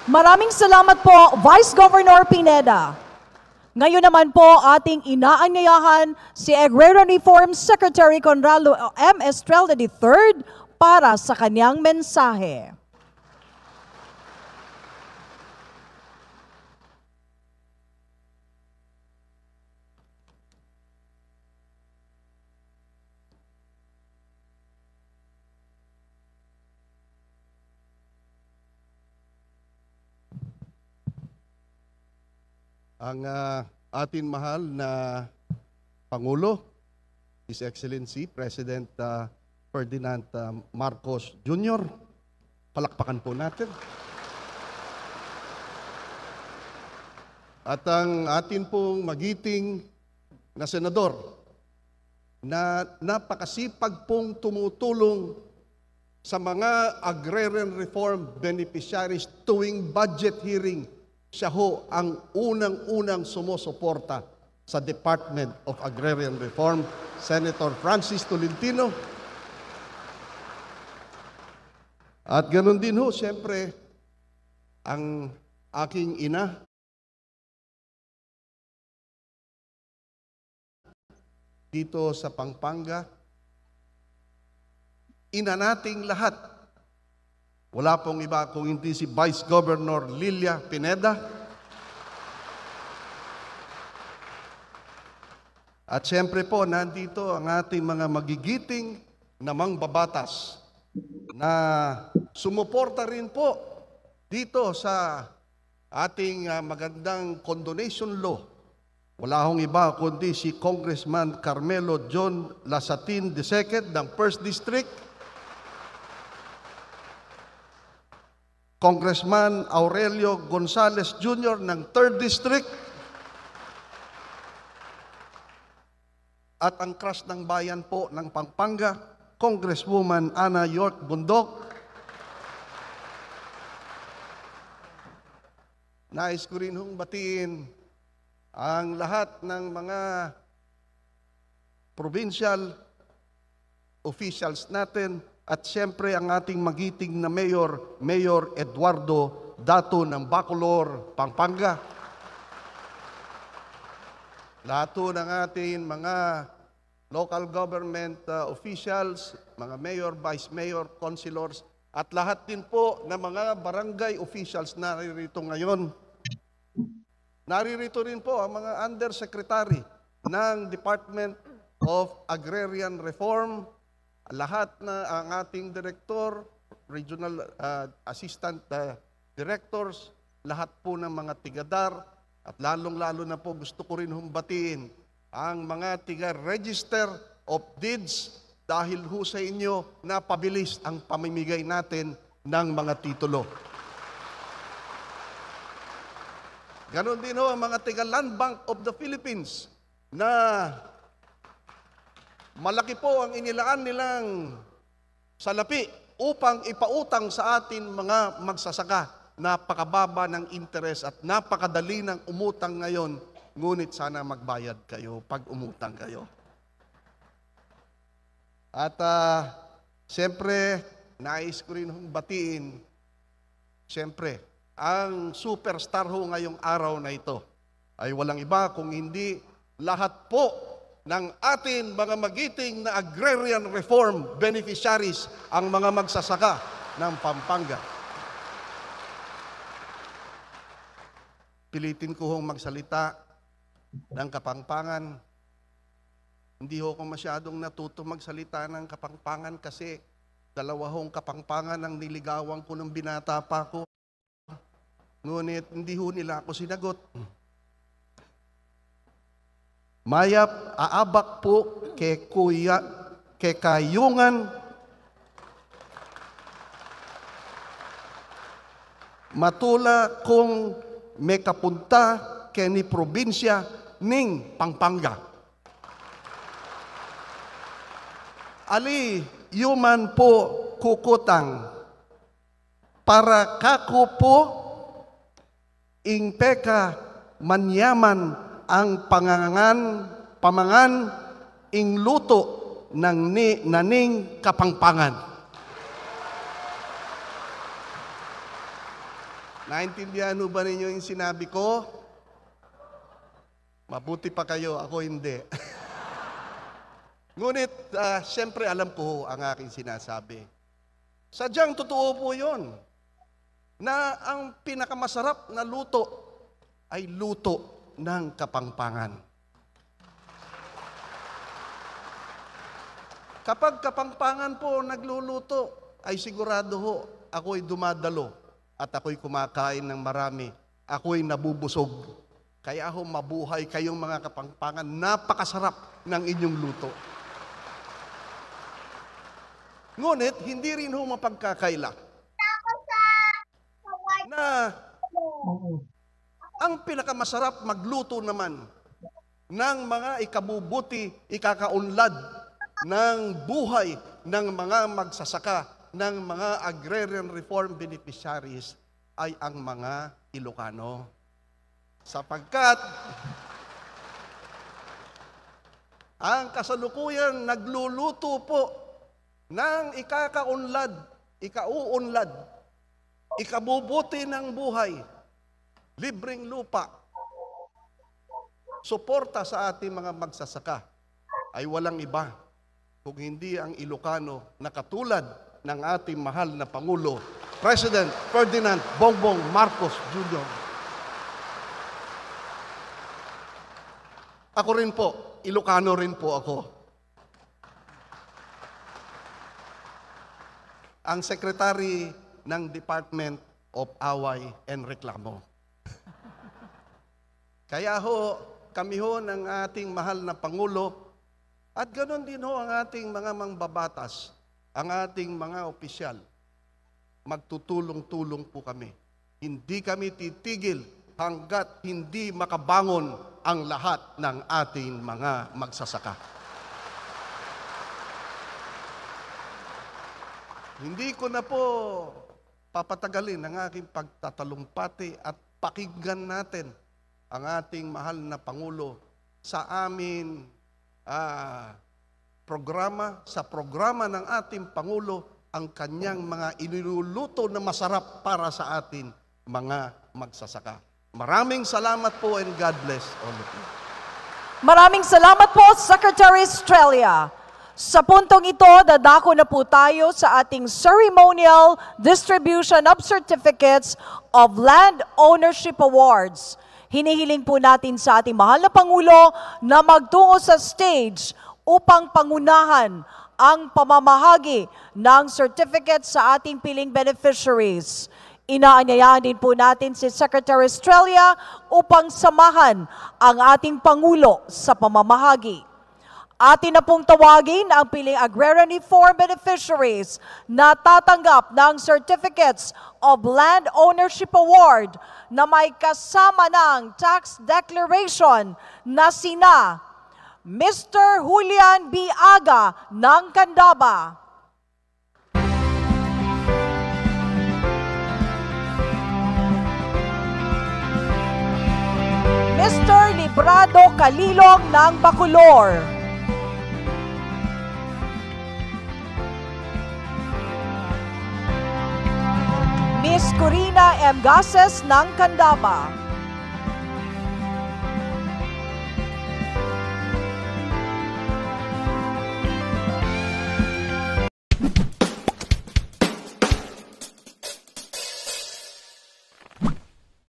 Maraming salamat po, Vice Governor Pineda. Ngayon naman po ating inaanyayahan si Agrarian Reform Secretary Conrado M. Estrella III para sa kanyang mensahe. Ang atin mahal na Pangulo, His Excellency President Ferdinand Marcos Jr. Palakpakan po natin. At ang atin pong magiting na senador na napakasipag pong tumutulong sa mga agrarian reform beneficiaries tuwing budget hearing. Siya ho ang unang-unang sumusuporta sa Department of Agrarian Reform, Senator Francis Tolentino. At ganoon din ho, siyempre, ang aking ina, dito sa Pampanga, ina nating lahat. Wala pong iba kung hindi si Vice Governor Lilia Pineda. At siyempre po, nandito ang ating mga magigiting na mangbabatas na sumuporta rin po dito sa ating magandang condonation law. Wala hong iba kundi si Congressman Carmelo John Lasatin II ng 1st District, Congressman Aurelio Gonzales Jr. ng 3rd District, at ang crush ng bayan po ng Pampanga, Congresswoman Ana York Bundok. Nais ko rin hong batiin ang lahat ng mga provincial officials natin at siyempre ang ating magiting na Mayor Eduardo Dato ng Bacolor, Pampanga. Lahat ng ating mga local government officials, mga mayor, vice mayor, councilors, at lahat din po ng mga barangay officials na naririto ngayon. Naririto rin po ang mga undersecretary ng Department of Agrarian Reform, lahat na ang ating director, regional assistant directors, lahat po ng mga tigadar, at lalong-lalo na po gusto ko rin humbatiin ang mga tiga-register of deeds dahil ho sa inyo napabilis ang pamimigay natin ng mga titulo. Ganon din ho ang mga tiga-Land Bank of the Philippines na malaki po ang inilaan nilang salapi upang ipautang sa atin mga magsasaka. Napakababa ng interes at napakadali ng umutang ngayon, ngunit sana magbayad kayo pag umutang kayo. At siyempre, nais ko rin hong batiin, siyempre, ang superstar ho ngayong araw na ito ay walang iba kung hindi lahat po ng atin mga magiting na agrarian reform beneficiaries, ang mga magsasaka ng Pampanga. Pilitin ko hong magsalita ng Kapampangan. Hindi ho ako masyadong natuto magsalita ng Kapampangan kasi dalawa hong Kapampangan ang niligawan ko nung binata pa ko. Ngunit hindi ho nila ako sinagot. Mayap aabak po kay kuya, kay kayungan, matula kung may kapunta kay ni probinsya ning Pampanga. Ali, yuman po kukutang, para kako po, ing peka manyaman ang pamangan ing luto ng naning Kapampangan. Naintindihan ho ba ninyo yung sinabi ko? Mabuti pa kayo, ako hindi. Ngunit, siyempre alam ko ang aking sinasabi. Sadyang totoo po yun, na ang pinakamasarap na luto ay luto ng kapangpangan. Kapag kapangpangan po nagluluto, ay sigurado ho, ako'y dumadalo at ako'y kumakain ng marami. Ako'y nabubusog. Kaya ho, mabuhay kayong mga kapangpangan. Napakasarap ng inyong luto. Ngunit, hindi rin ho mapagkakaila na ang pinakamasarap magluto naman ng mga ikabubuti, ikakaunlad ng buhay ng mga magsasaka, ng mga agrarian reform beneficiaries ay ang mga Ilocano. Sapagkat ang kasalukuyan nagluluto po ng ikakaunlad, ikauunlad, ikabubuti ng buhay, libreng lupa, suporta sa ating mga magsasaka ay walang iba kung hindi ang Ilocano na katulad ng ating mahal na Pangulo, President Ferdinand Bongbong Marcos Jr. Ako rin po, Ilocano rin po ako. Ang Secretary ng Department of Away and Reklamo. Kaya ho, kami ho ng ating mahal na Pangulo, at ganoon din ho ang ating mga mangbabatas, ang ating mga opisyal, magtutulong-tulong po kami. Hindi kami titigil hanggat hindi makabangon ang lahat ng ating mga magsasaka. Hindi ko na po papatagalin ang aking pagtatalumpati at pakinggan natin ang ating mahal na Pangulo sa amin programa, sa programa ng ating Pangulo, ang kanyang mga iniluluto na masarap para sa atin mga magsasaka. Maraming salamat po and God bless all of you. Maraming salamat po, Secretary Estrella. Sa puntong ito, dadako na po tayo sa ating ceremonial distribution of certificates of Land Ownership Awards. Hinihiling po natin sa ating mahal na Pangulo na magtungo sa stage upang pangunahan ang pamamahagi ng certificates sa ating piling beneficiaries. Inaanyayahan din po natin si Secretary Estrella upang samahan ang ating Pangulo sa pamamahagi. Atin na pong tawagin ang piling Agrarian Reform Beneficiaries na tatanggap ng Certificates of Land Ownership Award na may kasama ng tax declaration na sina Mr. Julian B. Aga ng Candaba, Mr. Librado Calilong ng Bacolor, Miss Corina M. Gases ng Candaba,